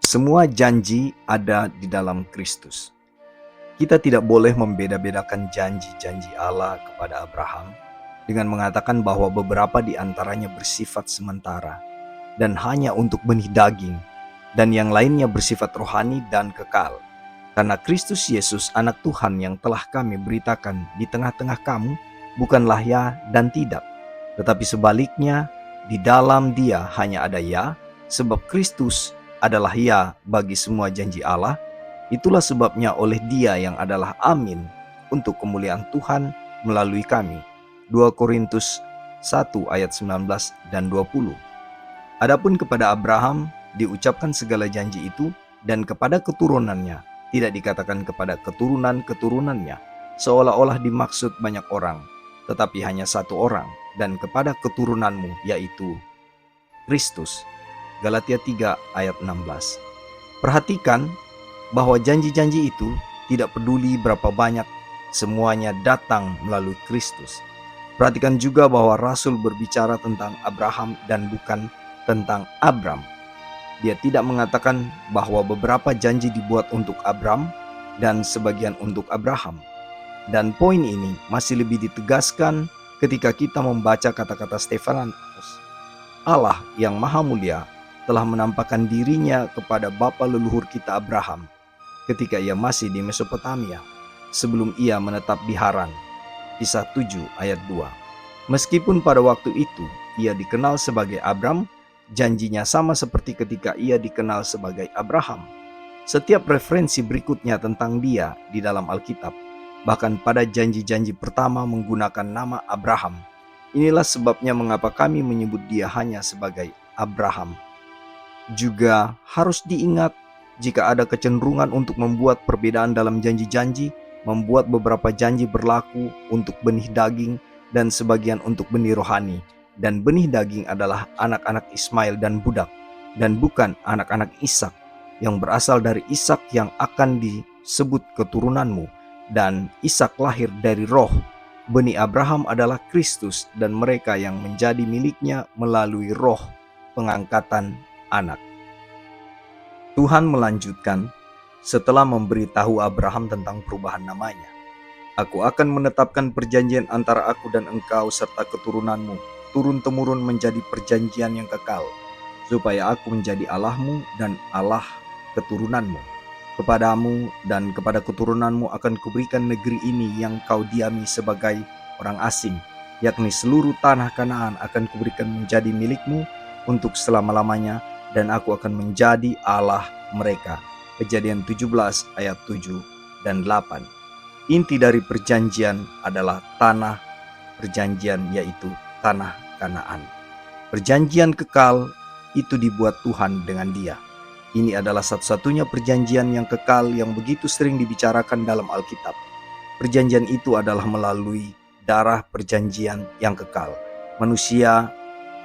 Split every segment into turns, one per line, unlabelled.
Semua janji ada di dalam Kristus. Kita tidak boleh membeda-bedakan janji-janji Allah kepada Abraham dengan mengatakan bahwa beberapa di antaranya bersifat sementara dan hanya untuk benih daging, dan yang lainnya bersifat rohani dan kekal. Karena Kristus Yesus anak Tuhan yang telah kami beritakan di tengah-tengah kamu bukanlah ya dan tidak, tetapi sebaliknya di dalam Dia hanya ada ya, sebab Kristus adalah ya bagi semua janji Allah. Itulah sebabnya oleh Dia yang adalah amin untuk kemuliaan Tuhan melalui kami. 2 Korintus 1 ayat 19 dan 20. Adapun kepada Abraham diucapkan segala janji itu, dan kepada keturunannya, tidak dikatakan kepada keturunan-keturunannya, seolah-olah dimaksud banyak orang, tetapi hanya satu orang, dan kepada keturunanmu, yaitu Kristus. Galatia 3 ayat 16. Perhatikan bahwa janji-janji itu tidak peduli berapa banyak, semuanya datang melalui Kristus. Perhatikan juga bahwa Rasul berbicara tentang Abraham dan bukan tentang Abram. Dia tidak mengatakan bahwa beberapa janji dibuat untuk Abram dan sebagian untuk Abraham. Dan poin ini masih lebih ditegaskan ketika kita membaca kata-kata Stefanus. Allah yang Maha Mulia telah menampakkan dirinya kepada bapa leluhur kita Abraham ketika ia masih di Mesopotamia, sebelum ia menetap di Haran. Kisah 7 ayat 2. Meskipun pada waktu itu ia dikenal sebagai Abram, janjinya sama seperti ketika ia dikenal sebagai Abraham. Setiap referensi berikutnya tentang dia di dalam Alkitab, bahkan pada janji-janji pertama menggunakan nama Abraham. Inilah sebabnya mengapa kami menyebut dia hanya sebagai Abraham. Juga harus diingat, jika ada kecenderungan untuk membuat perbedaan dalam janji-janji, membuat beberapa janji berlaku untuk benih daging dan sebagian untuk benih rohani, dan benih daging adalah anak-anak Ismail dan budak, dan bukan anak-anak Ishak yang berasal dari Ishak yang akan disebut keturunanmu, dan Ishak lahir dari roh. Benih Abraham adalah Kristus dan mereka yang menjadi miliknya melalui roh pengangkatan anak. Tuhan melanjutkan, setelah memberitahu Abraham tentang perubahan namanya, "Aku akan menetapkan perjanjian antara aku dan engkau serta keturunanmu, turun-temurun menjadi perjanjian yang kekal, supaya aku menjadi Allahmu dan Allah keturunanmu. Kepadamu dan kepada keturunanmu akan kuberikan negeri ini yang kau diami sebagai orang asing, yakni seluruh tanah Kanaan akan kuberikan menjadi milikmu untuk selama-lamanya, dan aku akan menjadi Allah mereka." Kejadian 17 ayat 7 dan 8. Inti dari perjanjian adalah tanah perjanjian, yaitu tanah Kanaan. Perjanjian kekal itu dibuat Tuhan dengan Dia. Ini adalah satu-satunya perjanjian yang kekal yang begitu sering dibicarakan dalam Alkitab. Perjanjian itu adalah melalui darah perjanjian yang kekal. Manusia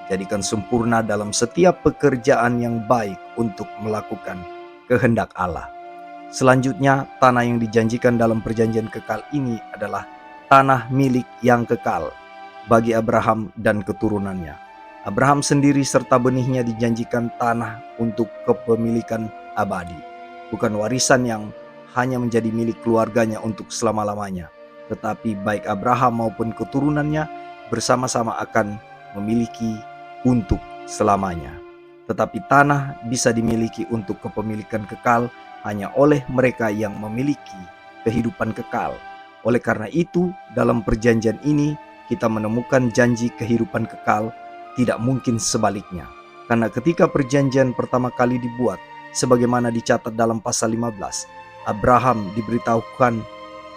jadikan sempurna dalam setiap pekerjaan yang baik untuk melakukan kehendak Allah. Selanjutnya, tanah yang dijanjikan dalam perjanjian kekal ini adalah tanah milik yang kekal bagi Abraham dan keturunannya. Abraham sendiri serta benihnya dijanjikan tanah untuk kepemilikan abadi, bukan warisan yang hanya menjadi milik keluarganya untuk selama-lamanya, tetapi baik Abraham maupun keturunannya bersama-sama akan memiliki untuk selamanya. Tetapi tanah bisa dimiliki untuk kepemilikan kekal hanya oleh mereka yang memiliki kehidupan kekal. Oleh karena itu, dalam perjanjian ini kita menemukan janji kehidupan kekal, tidak mungkin sebaliknya. Karena ketika perjanjian pertama kali dibuat, sebagaimana dicatat dalam pasal 15, Abraham diberitahukan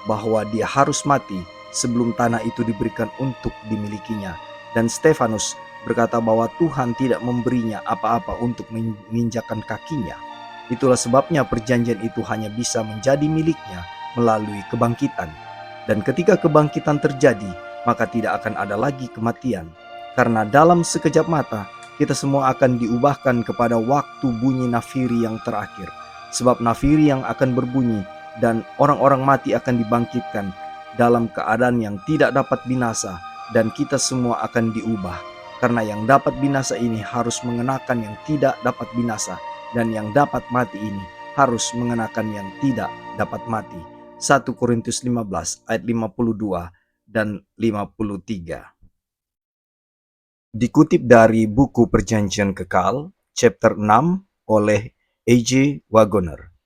bahwa dia harus mati sebelum tanah itu diberikan untuk dimilikinya. Dan Stefanus berkata bahwa Tuhan tidak memberinya apa-apa untuk menginjakkan kakinya. Itulah sebabnya perjanjian itu hanya bisa menjadi miliknya melalui kebangkitan. Dan ketika kebangkitan terjadi, maka tidak akan ada lagi kematian. Karena dalam sekejap mata, kita semua akan diubahkan kepada waktu bunyi nafiri yang terakhir. Sebab nafiri yang akan berbunyi dan orang-orang mati akan dibangkitkan dalam keadaan yang tidak dapat binasa, dan kita semua akan diubah. Karena yang dapat binasa ini harus mengenakan yang tidak dapat binasa, dan yang dapat mati ini harus mengenakan yang tidak dapat mati. 1 Korintus 15 ayat 52 dan 53. Dikutip dari buku Perjanjian Kekal, chapter 6 oleh A.J. Wagoner.